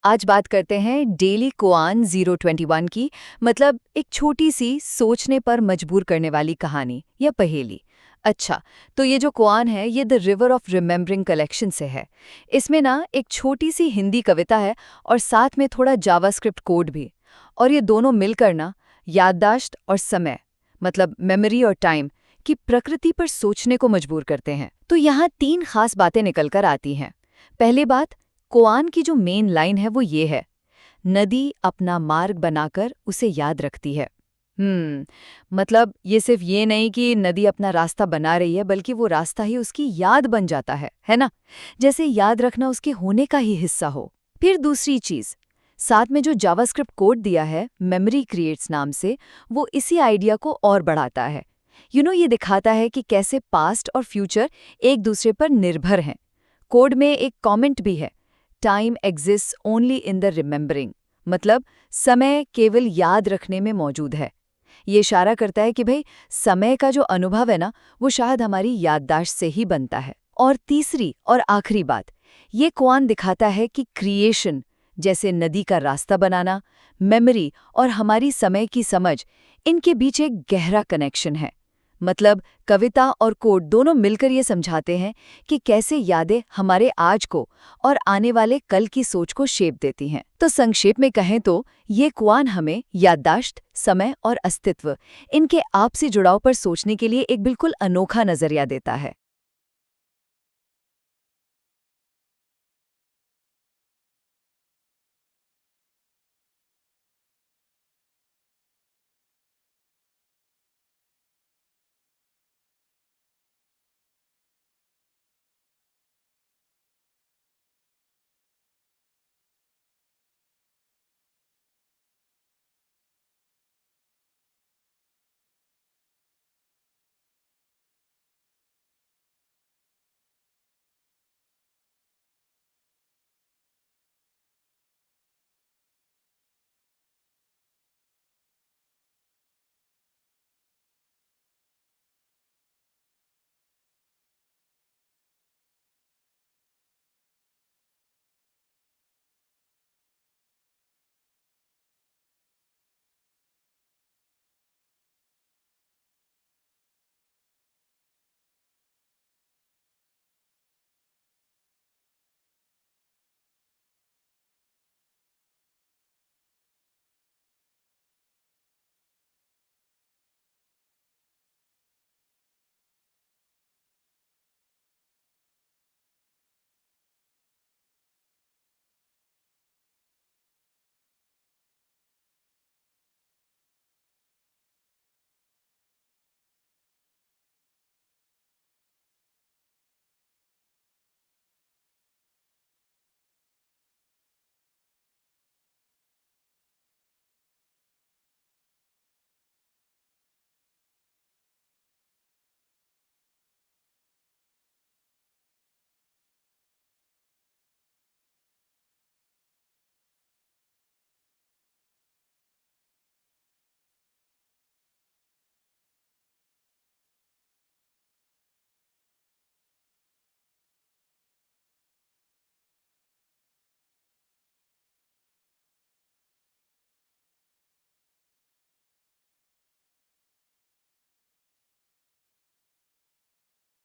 आज बात करते हैं डेली कोआन 021 की। मतलब एक छोटी सी सोचने पर मजबूर करने वाली कहानी या पहेली। अच्छा, तो ये जो कोआन है ये the river of remembering collection से है। इसमें ना एक छोटी सी हिंदी कविता है और साथ में थोड़ा जावास्क्रिप्ट कोड भी। और ये दोनों मिलकर ना याददाश्त और समय, मतलब मेमोरी और टाइम की प्रकृति पर सोचने को मजबूर करते हैं। तो यहाँ तीन खास बातें निकल कर आती हैं। पहली बात, कोआन की जो मेन लाइन है वो ये है, नदी अपना मार्ग बनाकर उसे याद रखती है। मतलब ये सिर्फ ये नहीं कि नदी अपना रास्ता बना रही है, बल्कि वो रास्ता ही उसकी याद बन जाता है ना? जैसे याद रखना उसके होने का ही हिस्सा हो। फिर दूसरी चीज, साथ में जो जावास्क्रिप्ट कोड दिया है मेमोरी क्रिएट्स नाम से, वो इसी आइडिया को और बढ़ाता है। ये दिखाता है कि कैसे पास्ट और फ्यूचर एक दूसरे पर निर्भर हैं। कोड में एक कमेंट भी है, time exists only in the remembering, मतलब समय केवल याद रखने में मौजूद है। ये इशारा करता है कि भाई समय का जो अनुभव है ना, वो शायद हमारी याददाश्त से ही बनता है। और तीसरी और आखिरी बात, ये कुआन दिखाता है कि क्रिएशन, जैसे नदी का रास्ता बनाना, मेमोरी और हमारी समय की समझ, इनके बीच एक गहरा कनेक्शन है। मतलब कविता और कोड दोनों मिलकर ये समझाते हैं कि कैसे यादें हमारे आज को और आने वाले कल की सोच को शेप देती हैं। तो संक्षेप में कहें तो ये कुआन हमें याददाश्त, समय और अस्तित्व, इनके आपसी जुड़ाव पर सोचने के लिए एक बिल्कुल अनोखा नजरिया देता है।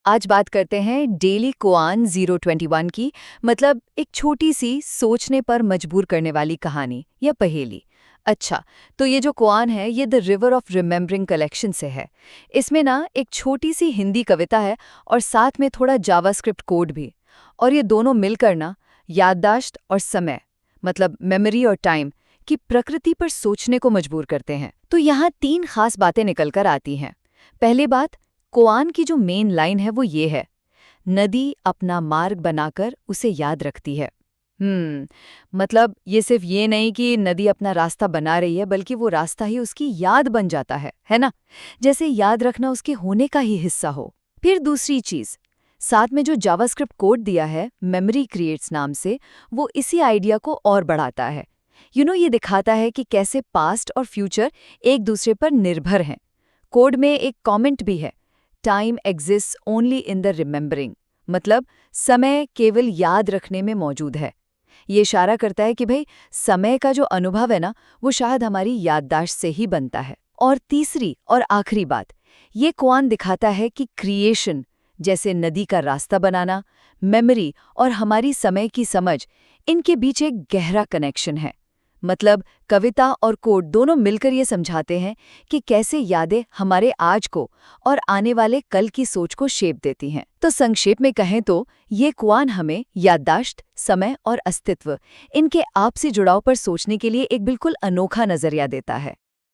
आज बात करते हैं डेली कोआन 021 की। मतलब एक छोटी सी सोचने पर मजबूर करने वाली कहानी या पहेली। अच्छा, तो ये जो कोआन है ये the river of remembering collection से है। इसमें ना एक छोटी सी हिंदी कविता है और साथ में थोड़ा जावास्क्रिप्ट कोड भी। और ये दोनों मिलकर ना याददाश्त और समय, मतलब मेमोरी और टाइम की प्रकृति पर सोचने को मजबूर करते हैं। तो यहाँ तीन खास बातें निकल कर आती हैं। पहली बात, कुआन की जो मेन लाइन है वो ये है, नदी अपना मार्ग बनाकर उसे याद रखती है। मतलब ये सिर्फ ये नहीं कि नदी अपना रास्ता बना रही है, बल्कि वो रास्ता ही उसकी याद बन जाता है ना? जैसे याद रखना उसके होने का ही हिस्सा हो। फिर दूसरी चीज, साथ में जो जावास्क्रिप्ट कोड दिया है मेमोरी क्रिएट्स नाम से, वो इसी आइडिया को और बढ़ाता है। ये दिखाता है कि कैसे पास्ट और फ्यूचर एक दूसरे पर निर्भर हैं। कोड में एक कमेंट भी है, time exists only in the remembering, मतलब समय केवल याद रखने में मौजूद है। ये इशारा करता है कि भाई समय का जो अनुभव है ना, वो शायद हमारी याददाश्त से ही बनता है। और तीसरी और आखिरी बात, ये कुआन दिखाता है कि क्रिएशन, जैसे नदी का रास्ता बनाना, मेमोरी और हमारी समय की समझ, इनके बीच एक गहरा कनेक्शन है। मतलब कविता और कोड दोनों मिलकर ये समझाते हैं कि कैसे यादें हमारे आज को और आने वाले कल की सोच को शेप देती हैं। तो संक्षेप में कहें तो ये कुआन हमें याददाश्त, समय और अस्तित्व, इनके आपसी जुड़ाव पर सोचने के लिए एक बिल्कुल अनोखा नजरिया देता है।